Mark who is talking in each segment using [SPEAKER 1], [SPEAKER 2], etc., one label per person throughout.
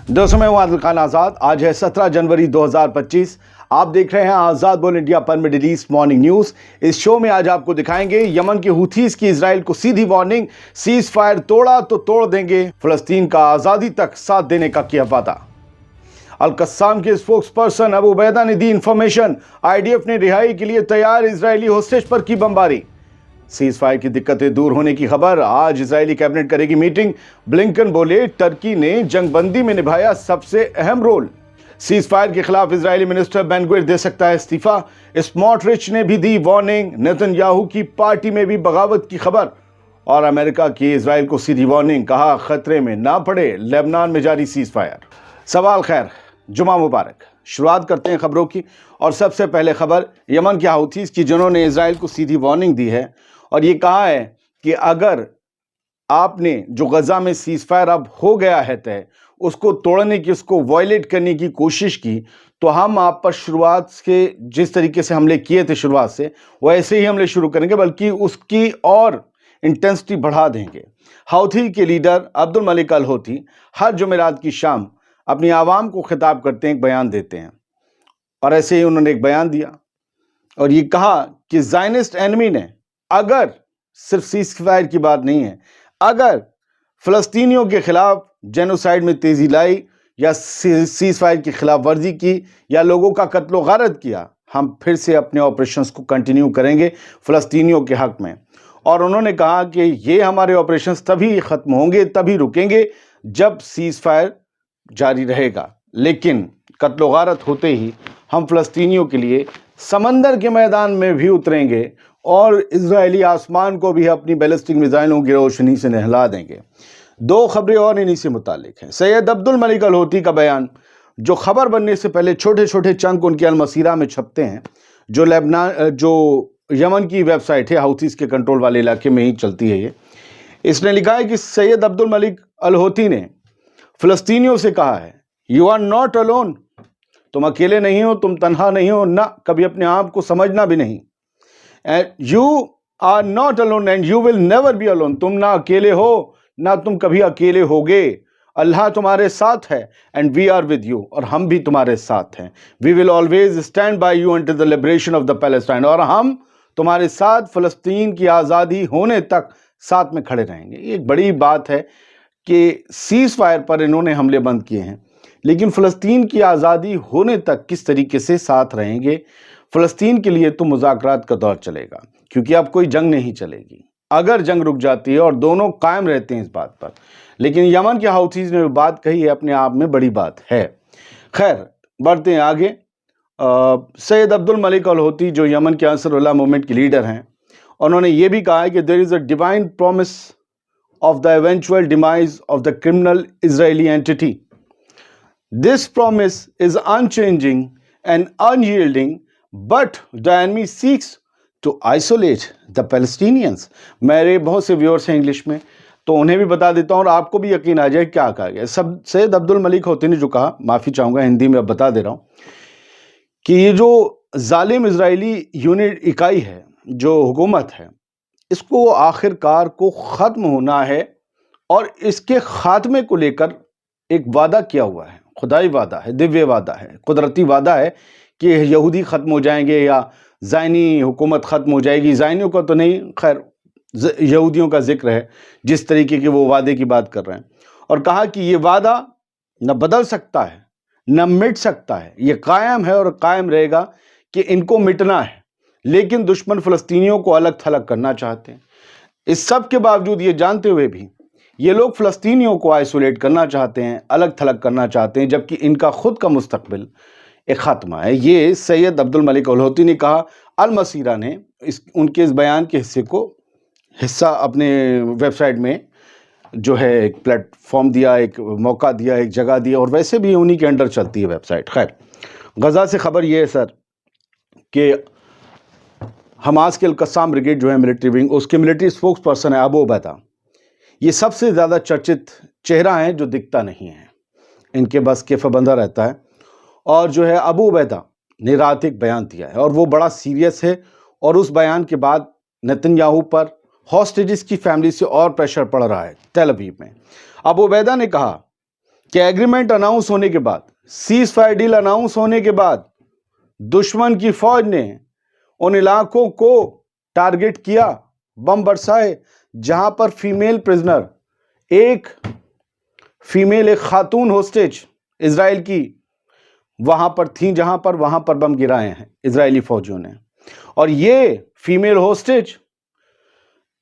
[SPEAKER 1] दोस्तों मैं हूं आदिल खान आज़ाद। आज है 17 जनवरी 2025। आप देख रहे हैं आज़ाद बोल इंडिया पर मिडिल ईस्ट मॉर्निंग न्यूज़। इस शो में आज आपको दिखाएंगे यमन के हुथीज की इजराइल को सीधी वार्निंग, सीज फायर तोड़ा तो तोड़ देंगे, फिलिस्तीन का आज़ादी तक साथ देने का किया वादा। अल कस्साम के स्पोक्स पर्सन अबू उबैदा ने दी इंफॉर्मेशन, आईडीएफ ने रिहाई के लिए तैयार इजरायली होस्टेज पर की बमबारी। सीज फायर की दिक्कतें दूर होने की खबर, आज इजरायली कैबिनेट करेगी मीटिंग। ब्लिंकन बोले टर्की ने जंगबंदी में निभाया सबसे अहम रोल। सीज फायर के खिलाफ इजरायली मिनिस्टर बेन-गुविर दे सकता है इस्तीफा। स्मोट्रिच ने भी दी वार्निंग। नेतन्याहू की पार्टी में भी बगावत की खबर। और अमेरिका की इजराइल को सीधी वार्निंग, कहा खतरे में ना पड़े लेबनान में जारी सीज फायर। सवाल खैर, जुमा मुबारक। शुरुआत करते हैं खबरों की। और सबसे पहले खबर यमन के हौथीज की, जिन्होंने इजराइल को सीधी वार्निंग दी है और ये कहा है कि अगर आपने जो गजा में सीज फायर अब हो गया है तय, उसको तोड़ने की, उसको वायलेट करने की कोशिश की, तो हम आप पर शुरुआत के जिस तरीके से हमले किए थे शुरुआत से, वैसे ही हमले शुरू करेंगे, बल्कि उसकी और इंटेंसिटी बढ़ा देंगे। हौथी के लीडर अब्दुल मलिक अल हौथी हर जुमेरात की शाम अपनी आवाम को खिताब करते हैं, एक बयान देते हैं। और ऐसे ही उन्होंने एक बयान दिया और ये कहा कि ज़ायनिस्ट एनमी ने, अगर सिर्फ सीज फायर की बात नहीं है, अगर फ़लस्तीनियों के खिलाफ जेनोसाइड में तेज़ी लाई या सीज फायर की खिलाफ वर्जी की या लोगों का कत्लो गारत किया, हम फिर से अपने ऑपरेशंस को कंटिन्यू करेंगे फ़लस्तीनियों के हक़ में। और उन्होंने कहा कि ये हमारे ऑपरेशंस तभी ख़त्म होंगे, तभी रुकेंगे जब सीज फायर जारी रहेगा। लेकिन कत्लो गारत होते ही हम फ़लस्तीनियों के लिए समंदर के मैदान में भी उतरेंगे और इजरायली आसमान को भी अपनी बैलिस्टिक मिसाइलों की रोशनी से नहला देंगे। दो खबरें और इन्हीं से मुतालिक हैं। सैयद अब्दुल मलिक अल हौथी का बयान, जो खबर बनने से पहले छोटे छोटे चंक उनके अल मसीरा में छपते हैं, जो यमन की वेबसाइट है, हौथीज के कंट्रोल वाले इलाके में ही चलती है ये। इसने लिखा है कि सैयद अब्दुल मलिक अल हौथी ने फ़लस्तीनियों से कहा है, यू आर नॉट अलोन, तुम अकेले नहीं हो, तुम तन्हा नहीं हो, ना कभी अपने आप को समझना भी नहीं। You are not alone and you will never be alone. तुम ना अकेले हो, ना तुम कभी अकेले होगे। अल्लाह तुम्हारे साथ है and we are with you, और हम भी तुम्हारे साथ हैं। We will always stand by you until the liberation of the Palestine, और हम तुम्हारे साथ फ़लस्तीन की आज़ादी होने तक साथ में खड़े रहेंगे। ये एक बड़ी बात है कि सीज फायर पर इन्होंने हमले बंद किए हैं, लेकिन फ़लस्तीन की आज़ादी होने तक किस तरीके से साथ रहेंगे। फ़लस्तीन के लिए तो मुज़ाकरात का दौर चलेगा, क्योंकि अब कोई जंग नहीं चलेगी। अगर जंग रुक जाती है और दोनों कायम रहते हैं इस बात पर, लेकिन यमन के हौथीज़ ने बात कही है, अपने आप में बड़ी बात है। खैर, बढ़ते हैं आगे। सैयद अब्दुल मलिक अल हौथी, जो यमन के अंसरुल्लाह मूवमेंट के लीडर हैं, उन्होंने ये भी कहा है कि there is a divine promise of the eventual demise of the criminal Israeli entity. This promise is unchanging and unyielding, but the enemy seeks to isolate the Palestinians। मेरे बहुत से व्यूअर्स हैं इंग्लिश में, तो उन्हें भी बता देता हूँ और आपको भी यकीन आ जाए क्या कहा गया। सब सैयद अब्दुल मलिक हौथी ने जो कहा, माफ़ी चाहूँगा हिंदी में अब बता दे रहा हूँ, कि ये जो जालिम इजरायली यूनिट इकाई है, जो हुकूमत है, इसको आखिरकार को ख़त्म होना है और इसके ख़ात्मे को लेकर एक वादा किया हुआ है। खुदाई वादा है, दिव्य वादा है, कुदरती वादा है कि यहूदी ख़त्म हो जाएंगे या ज़ायनी हुकूमत ख़त्म हो जाएगी। ज़ायनियों का तो नहीं, खैर यहूदियों का जिक्र है, जिस तरीके के वो वादे की बात कर रहे हैं। और कहा कि ये वादा न बदल सकता है, न मिट सकता है, ये कायम है और कायम रहेगा कि इनको मिटना है। लेकिन दुश्मन फ़लस्तीनियों को अलग थलग करना चाहते हैं। इस सब के बावजूद ये जानते हुए भी ये लोग फ़लस्तीनियों को आइसोलेट करना चाहते हैं, अलग थलग करना चाहते हैं, जबकि इनका खुद का मुस्तकबिल एक ख़ात्मा है। ये सैयद अब्दुल मलिक अल हौथी ने कहा। अल मसीरा ने उनके इस बयान के हिस्सा अपने वेबसाइट में जो है एक प्लेटफॉर्म दिया, एक मौका दिया, एक जगह दिया, और वैसे भी उन्हीं के अंडर चलती है वेबसाइट। खैर, गज़ा से खबर ये है सर कि हमास के अल कस्साम ब्रिगेड जो है मिलिट्री विंग, उसके मिलिट्री स्पोक्स पर्सन है अबू उबैदा। ये सबसे ज़्यादा चर्चित चेहरा है जो दिखता नहीं है, इनके बस के बंधा रहता है। और जो है अबू उबैदा ने रात एक बयान दिया है और वो बड़ा सीरियस है, और उस बयान के बाद नेतन्याहू पर हॉस्टेजेस की फैमिली से और प्रेशर पड़ रहा है तेल अवीव में। अबू उबैदा ने कहा کہ ایگریمنٹ اناؤنس ہونے کے بعد، سیز فائر ڈیل اناؤنس ہونے کے بعد دشمن کی فوج نے ان علاقوں کو ٹارگٹ کیا، بم برسائے جہاں پر فیمیل پرزنر، ایک خاتون ہوسٹیج اسرائیل کی وہاں پر تھیں، وہاں پر بم گرائے ہیں اسرائیلی فوجیوں نے. اور یہ فیمیل ہوسٹیج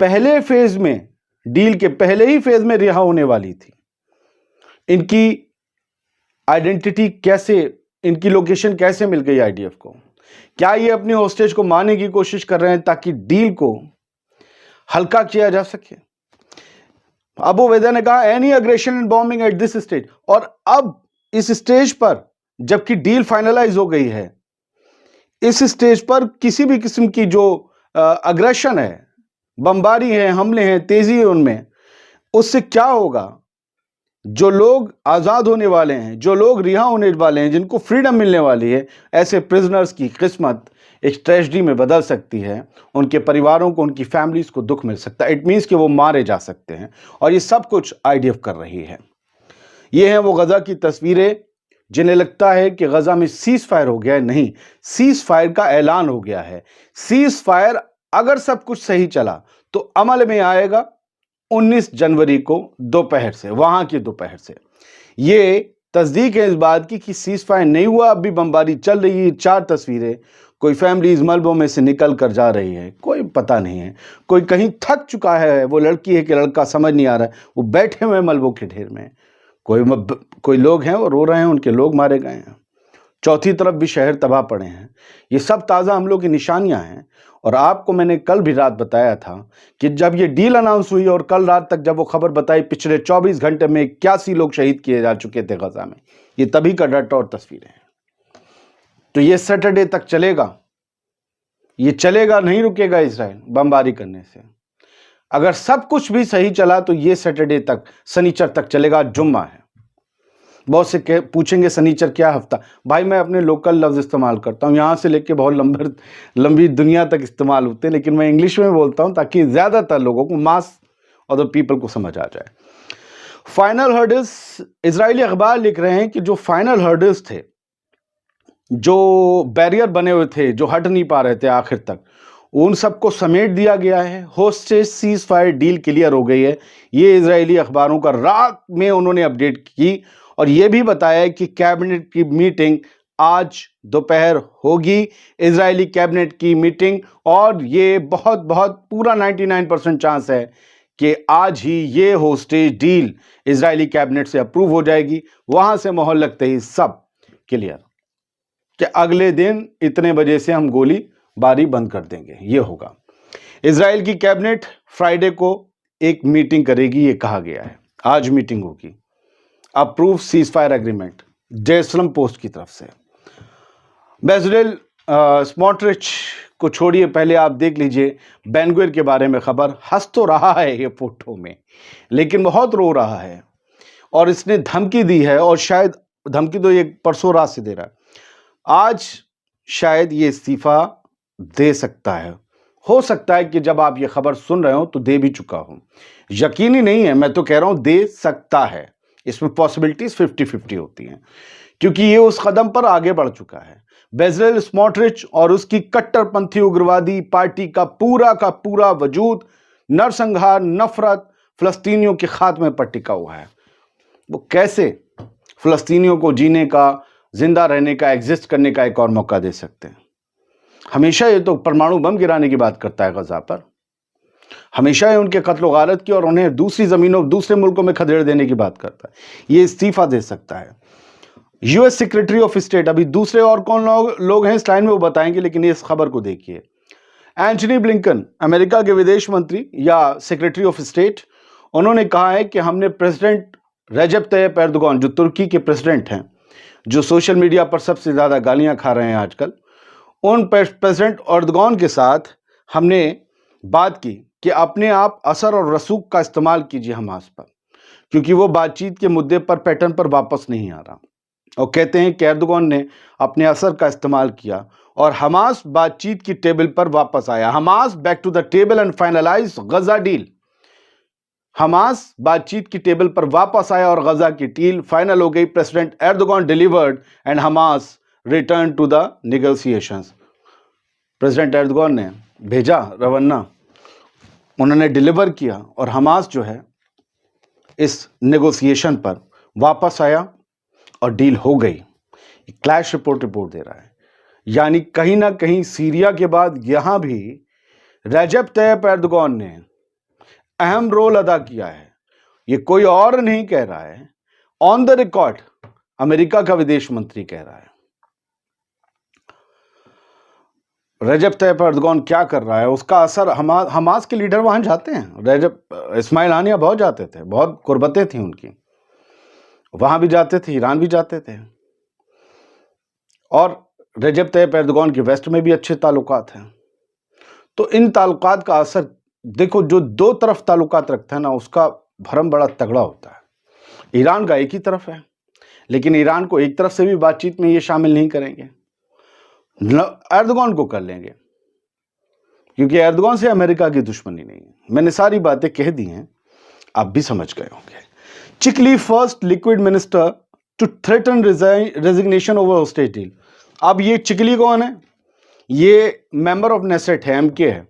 [SPEAKER 1] پہلے فیز میں، ڈیل کے پہلے ہی فیز میں رہا ہونے والی تھی. ان کی آئیڈینٹی کیسے، ان کی لوکیشن کیسے مل گئی IDF کو؟ کیا یہ اپنی ہوسٹیج کو مارنے کی کوشش کر رہے ہیں تاکہ ڈیل کو ہلکا کیا جا سکے؟ ابو عبیدہ نے کہا any aggression and bombing at this stage. اور اب اس اسٹیج پر جبکہ ڈیل فائنلائز ہو گئی ہے، اس اسٹیج پر کسی بھی قسم کی جو اگریشن ہے، بمباری ہے، حملے ہیں، تیزی ہے ان میں، اس سے کیا ہوگا؟ جو لوگ آزاد ہونے والے ہیں، جو لوگ رہا ہونے والے ہیں، جن کو فریڈم ملنے والی ہے، ایسے پرزنرز کی قسمت ایک ٹریجڈی میں بدل سکتی ہے. ان کے پریواروں کو، ان کی فیملیز کو دکھ مل سکتا ہے. اٹ مینس کہ وہ مارے جا سکتے ہیں. اور یہ سب کچھ IDF کر رہی ہے. یہ ہیں وہ غزہ کی تصویریں جنہیں لگتا ہے کہ غزہ میں سیز فائر ہو گیا ہے. نہیں، سیز فائر کا اعلان ہو گیا ہے. سیز فائر اگر سب کچھ صحیح چلا تو عمل میں آئے گا 19 جنوری کو دوپہر سے، وہاں کی دوپہر سے. یہ تصدیق ہے اس بات کی کہ سیز فائر نہیں ہوا، اب بھی بمباری چل رہی ہے. 4 تصویریں، کوئی فیملیز ملبوں میں سے نکل کر جا رہی ہے، کوئی پتہ نہیں ہے. کوئی کہیں تھک چکا ہے، وہ لڑکی ہے کہ لڑکا سمجھ نہیں آ رہا ہے، وہ بیٹھے ہوئے ملبوں کے ڈھیر میں. کوئی لوگ ہیں وہ رو رہے ہیں، ان کے لوگ مارے گئے ہیں. چوتھی طرف بھی شہر تباہ پڑے ہیں. یہ سب تازہ حملوں کی نشانیاں ہیں. اور آپ کو میں نے کل بھی رات بتایا تھا کہ جب یہ ڈیل اناؤنس ہوئی اور کل رات تک جب وہ خبر بتائی، پچھلے 24 گھنٹے میں 81 لوگ شہید کیے جا چکے تھے غزہ میں. یہ تبھی کا ڈاٹا اور تصویریں ہیں. تو یہ سیٹرڈے تک چلے گا، یہ چلے گا، نہیں رکے گا اسرائیل بمباری کرنے سے. اگر سب کچھ بھی صحیح چلا تو یہ سیٹرڈے تک، سنیچر تک چلے گا. جمعہ ہے. بہت سے پوچھیں گے سنیچر کیا ہفتہ؟ بھائی میں اپنے لوکل لفظ استعمال کرتا ہوں، یہاں سے لے کے بہت لمبی دنیا تک استعمال ہوتے ہیں، لیکن میں انگلش میں بولتا ہوں تاکہ زیادہ تر لوگوں کو، ماس اور پیپل کو سمجھ آ جائے. فائنل ہرڈلز، اسرائیلی اخبار لکھ رہے ہیں کہ جو فائنل ہرڈلز تھے، جو بیریئر بنے ہوئے تھے، جو ہٹ نہیں پا رہے تھے آخر تک، ان سب کو سمیٹ دیا گیا ہے. Hostage cease fire deal clear ہو گئی ہے. یہ اسرائیلی اخباروں کا رات میں انہوں نے اپڈیٹ کی اور یہ بھی بتایا کہ کیبنٹ کی میٹنگ آج دوپہر ہوگی. اسرائیلی کیبنٹ کی میٹنگ، اور یہ بہت پورا 99% چانس ہے کہ آج ہی یہ ہوسٹیج ڈیل اسرائیلی کیبنٹ سے اپروو ہو جائے گی. وہاں سے مہر لگتے ہی سب کلیئر کہ اگلے دن اتنے بجے سے ہم گولی باری بند کر دیں گے. یہ ہوگا. اسرائیل کی کیبنٹ فرائیڈے کو ایک میٹنگ کرے گی، یہ کہا گیا ہے. آج میٹنگ ہوگی. Approve cease fire agreement Jerusalem post کی طرف سے. بیزلیل اسموٹرچ کو چھوڑیے، پہلے آپ دیکھ لیجئے بین گوئر کے بارے میں خبر. ہنس تو رہا ہے یہ فوٹو میں، لیکن بہت رو رہا ہے. اور اس نے دھمکی دی ہے، اور شاید دھمکی تو یہ پرسوں رات سے دے رہا ہے. آج شاید یہ استعفیٰ دے سکتا ہے. ہو سکتا ہے کہ جب آپ یہ خبر سن رہے ہوں تو دے بھی چکا ہوں. یقینی نہیں ہے، میں تو کہہ رہا ہوں دے سکتا ہے. اس میں پاسبلٹیز 50-50 ہوتی ہیں، کیونکہ یہ اس قدم پر آگے بڑھ چکا ہے. بیزلیل اسموٹرچ اور اس کی کٹر پنتھی اگروادی پارٹی کا پورا وجود نرسنگھار، نفرت، فلسطینیوں کے خاتمے پر ٹکا ہوا ہے. وہ کیسے فلسطینیوں کو جینے کا، زندہ رہنے کا، ایگزسٹ کرنے کا ایک اور موقع دے سکتے ہیں؟ ہمیشہ یہ تو پرمانو بم گرانے کی بات کرتا ہے غزہ پر، ہمیشہ یہ ان کے قتل و غارت کی اور انہیں دوسری زمینوں، دوسرے ملکوں میں کھدیڑ دینے کی بات کرتا ہے. یہ استعفیٰ دے سکتا ہے. US سیکریٹری آف اسٹیٹ، ابھی دوسرے اور کون لوگ ہیں اس لائن میں وہ بتائیں گے، لیکن اس خبر کو دیکھیے. اینٹونی بلنکن، امریکہ کے ودیش منتری یا سیکریٹری آف اسٹیٹ، انہوں نے کہا ہے کہ ہم نے پریزیڈنٹ رجب طیب ایردوغان، جو ترکی کے پریزیڈنٹ ہیں، جو سوشل میڈیا پر سب سے زیادہ گالیاں کھا رہے ہیں آج کل، ان پریزیڈنٹ ایردوغان کے ساتھ ہم نے بات کی کہ اپنے آپ اثر اور رسوخ کا استعمال کیجیے حماس پر، کیونکہ وہ بات چیت کے مدے پر، پیٹرن پر واپس نہیں آ رہا. اور کہتے ہیں کہ ایردوغان نے اپنے اثر کا استعمال کیا اور حماس بات چیت کی ٹیبل پر واپس آیا. Hamas back to the table and finalise Gaza deal. Hamas बातचीत की टेबल पर वापस आया और गजा की डील फाइनल हो गई। President Erdogan delivered and Hamas return to the negotiations. President Erdogan ने भेजा रवन्ना, उन्होंने डिलीवर किया और हमास जो है इस नेगोशिएशन पर वापस आया और डील हो गई। क्लैश रिपोर्ट दे रहा है, यानी कहीं ना कहीं सीरिया के बाद यहां भी रजब तैयप एर्दोगन ने अहम रोल अदा किया है। ये कोई और नहीं कह रहा है, ऑन द रिकॉर्ड अमेरिका का विदेश मंत्री कह रहा है। रजब तैयप एर्दोगन क्या कर रहा है, उसका असर हमास के लीडर वहां जाते हैं। रजब इस्माइल हानिया बहुत जाते थे, बहुत कुर्बतें थी उनकी, वहां भी जाते थे, ईरान भी जाते थे। और रजब तैयप एर्दोगन के वेस्ट में भी अच्छे ताल्लुकात हैं। तो इन ताल्लुकात का असर देखो, जो दो तरफ ताल्लुकात रखता है ना, उसका भरम बड़ा तगड़ा होता है। ईरान का एक ही तरफ है, लेकिन ईरान को एक तरफ से भी बातचीत में ये शामिल नहीं करेंगे, एर्दोगन को कर लेंगे, क्योंकि एर्दोगन से अमेरिका की दुश्मनी नहीं है। मैंने सारी बातें कह दी हैं, आप भी समझ गए होंगे। Chikli first Likud minister to threaten resignation over hostage deal. अब ये चिकली कौन है? ये मेंबर ऑफ नेसेट है, एमके है,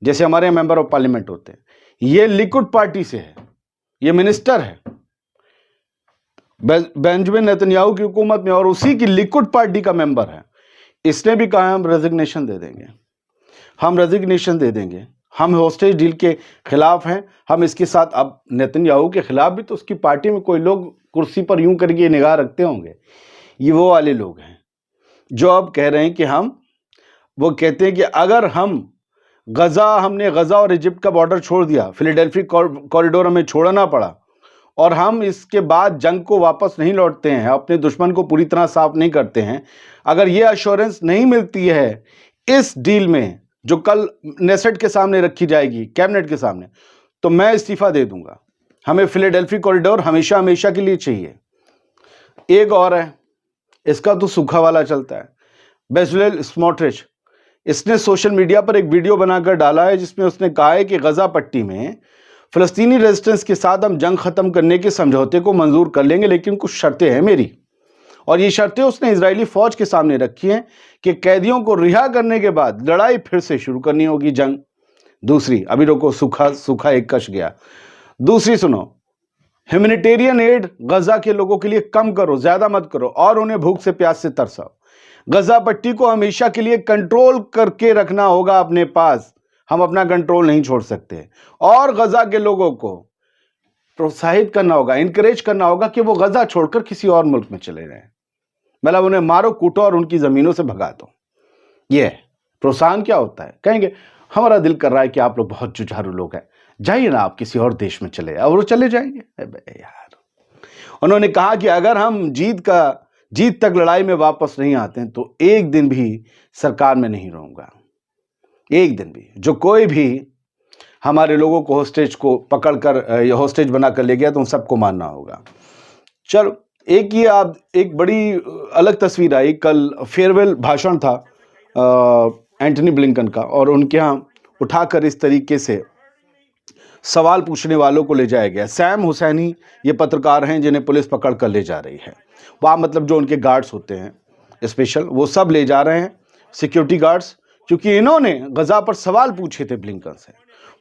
[SPEAKER 1] जैसे हमारे मेंबर ऑफ पार्लियामेंट होते हैं। ये लिक्विड पार्टी से है, ये मिनिस्टर है बेंजामिन नेतन्याहू की हुकूमत में, और उसी की लिक्विड पार्टी का मेंबर है। इसने भी कहा हम रेजिग्नेशन दे देंगे, हम रेजिग्नेशन दे देंगे, हम होस्टेज डील के खिलाफ हैं, हम इसके साथ। अब नेतन्याहू के खिलाफ भी तो उसकी पार्टी में कोई लोग कुर्सी पर यूं करके निगाह रखते होंगे। ये वो वाले लोग हैं जो अब कह रहे हैं कि वो कहते हैं कि अगर हमने गजा और इजिप्ट का बॉर्डर छोड़ दिया, फिलाडेल्फी कॉरिडोर हमें छोड़ना पड़ा, और हम इसके बाद जंग को वापस नहीं लौटते हैं, अपने दुश्मन को पूरी तरह साफ नहीं करते हैं, अगर ये अश्योरेंस नहीं मिलती है इस डील में जो कल नेसेट के सामने रखी जाएगी, कैबिनेट के सामने, तो मैं इस्तीफा दे दूंगा। हमें फिलाडेल्फी कॉरिडोर हमेशा हमेशा के लिए चाहिए। एक और है, इसका तो सूखा वाला चलता है, बेजलेल स्मोट्रिच। इसने सोशल मीडिया पर एक वीडियो बनाकर डाला है जिसमें उसने कहा है कि गजा पट्टी में फिलिस्तीनी रेजिस्टेंस के साथ हम जंग खत्म करने के समझौते को मंजूर कर लेंगे, लेकिन कुछ शर्तें हैं मेरी। और ये शर्तें उसने इजरायली फौज के सामने रखी हैं कि कैदियों को रिहा करने के बाद लड़ाई फिर से शुरू करनी होगी, जंग। दूसरी, अभी रोको, सूखा एक कश गया। दूसरी सुनो, ह्यूमैनिटेरियन एड गजा के लोगों के लिए कम करो, ज्यादा मत करो, और उन्हें भूख से प्यास से तरसाओ। गजा पट्टी को हमेशा के लिए कंट्रोल करके रखना होगा अपने पास, हम अपना कंट्रोल नहीं छोड़ सकते। और गजा के लोगों को प्रोत्साहित करना होगा, इनकरेज करना होगा कि वो गजा छोड़कर किसी और मुल्क में चले जाएं, मतलब उन्हें मारो कूटो और उनकी जमीनों से भगा दो। ये प्रोत्साहन क्या होता है? कहेंगे हमारा दिल कर रहा है कि आप लोग बहुत जुझारू लोग हैं, जाइए ना आप किसी और देश में चले, और वो चले जाएंगे। यार, उन्होंने कहा कि अगर हम जीत तक लड़ाई में वापस नहीं आते हैं तो एक दिन भी सरकार में नहीं रहूंगा, एक दिन भी। जो कोई भी हमारे लोगों को पकड़कर या होस्टेज बनाकर ले गया तो उन सबको मानना होगा। चलो, एक बड़ी अलग तस्वीर आई कल। फेयरवेल भाषण था एंटनी ब्लिंकन का, और उनके यहाँ उठाकर इस तरीके से सवाल पूछने वालों को ले जाया गया। सैम हुसैनी ये पत्रकार हैं जिन्हें पुलिस पकड़ कर ले जा रही है। वहाँ मतलब जो उनके गार्ड्स होते हैं स्पेशल, वो सब ले जा रहे हैं, सिक्योरिटी गार्ड्स, क्योंकि इन्होंने गजा पर सवाल पूछे थे। ब्लिंकन से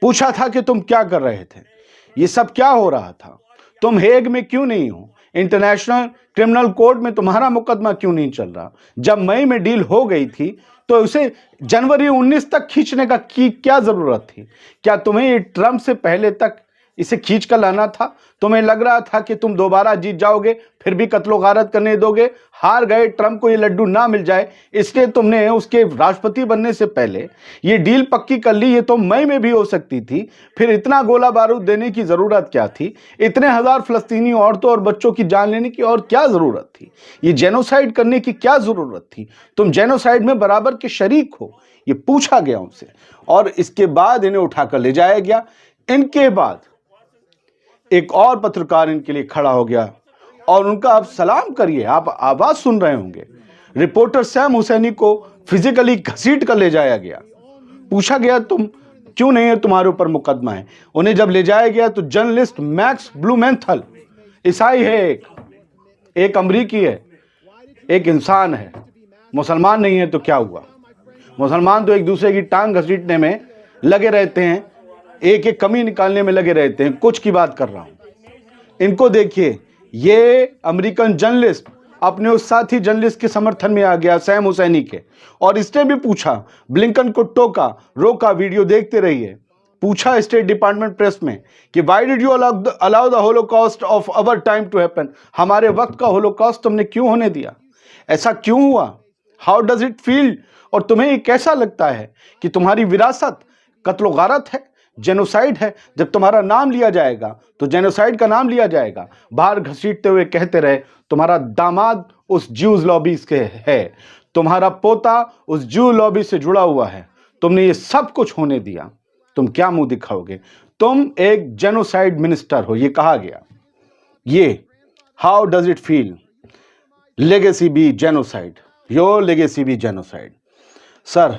[SPEAKER 1] पूछा था कि तुम क्या कर रहे थे, ये सब क्या हो रहा था, तुम हेग में क्यों नहीं हो, इंटरनेशनल क्रिमिनल कोर्ट में तुम्हारा मुकदमा क्यों नहीं चल रहा। जब मई में डील हो गई थी तो उसे जनवरी 19 तक खींचने का क्या जरूरत थी? क्या तुम्हें ये ट्रंप से पहले तक इसे खींच कर लाना था? तुम्हें लग रहा था कि तुम दोबारा जीत जाओगे, फिर भी कत्लो गारत करने दोगे? हार गए ट्रंप को ये लड्डू ना मिल जाए, इसलिए तुमने उसके राष्ट्रपति बनने से पहले ये डील पक्की कर ली। ये तो मई में भी हो सकती थी, फिर इतना गोला बारूद देने की जरूरत क्या थी? इतने हजार फलस्तीनी औरतों और बच्चों की जान लेने की और क्या जरूरत थी? ये जेनोसाइड करने की क्या जरूरत थी? तुम जेनोसाइड में बराबर के शरीक हो, ये पूछा गया उनसे। और इसके बाद इन्हें उठाकर ले जाया गया। इनके बाद एक और पत्रकार इनके लिए खड़ा हो गया, और उनका आप सलाम करिए, आप आवाज सुन रहे होंगे। रिपोर्टर सैम हुसैनी को फिजिकली घसीट कर ले जाया गया। पूछा गया क्यों नहीं है तुम्हारे ऊपर मुकदमा है? उन्हें जब ले जाया गया तो जर्नलिस्ट मैक्स ब्लूमेंथल, ईसाई है, एक अमरीकी है, एक इंसान है, मुसलमान नहीं है तो क्या हुआ? मुसलमान तो एक दूसरे की टांग घसीटने में लगे रहते हैं, एक एक कमी निकालने में लगे रहते हैं। कुछ की बात कर रहा हूं। इनको देखिए, ये अमेरिकन जर्नलिस्ट अपने उस साथी जर्नलिस्ट के समर्थन में आ गया, सैम हुसैनी के, और इसने भी पूछा, ब्लिंकन को टोका, रोका, वीडियो देखते रहिए, पूछा स्टेट डिपार्टमेंट प्रेस में कि why did you allow the holocaust of our time to happen? हमारे वक्त का होलोकॉस्ट तुमने क्यों होने दिया? ऐसा क्यों हुआ? How does it feel? और तुम्हें ये कैसा लगता है कि तुम्हारी विरासत कत्लो गारत है, जेनोसाइड है? जब तुम्हारा नाम लिया जाएगा तो जेनोसाइड का नाम लिया जाएगा। बाहर घसीटते हुए कहते रहे तुम्हारा दामाद उस ज्यूज लॉबी के है, तुम्हारा पोता उस ज्यू लॉबी से जुड़ा हुआ है, तुमने ये सब कुछ होने दिया, तुम क्या मुंह दिखाओगे? तुम एक जेनोसाइड मिनिस्टर हो, ये कहा गया। ये how does it feel? Legacy be genocide, your legacy be genocide. Sir,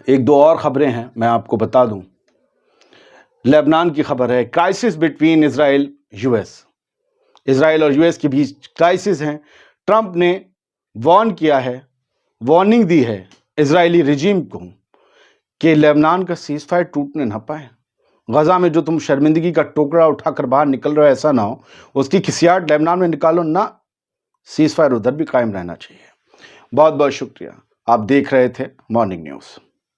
[SPEAKER 1] एक दो और खबरें हैं, मैं आपको बता दूं। लेबनान की खबर है, crisis between Israel US, Israel और यूएस के बीच क्राइसिस है। ट्रंप ने वार्निंग दी है इजरायली रिजीम को कि लेबनान का सीज फायर टूटने ना पाए। गजा में जो तुम शर्मिंदगी का टोकरा उठाकर बाहर निकल रहे हो, ऐसा ना हो उसकी खिसियाट लेबनान में निकालो ना, सीज फायर उधर भी कायम रहना चाहिए। बहुत बहुत शुक्रिया, आप देख रहे थे मॉर्निंग न्यूज़।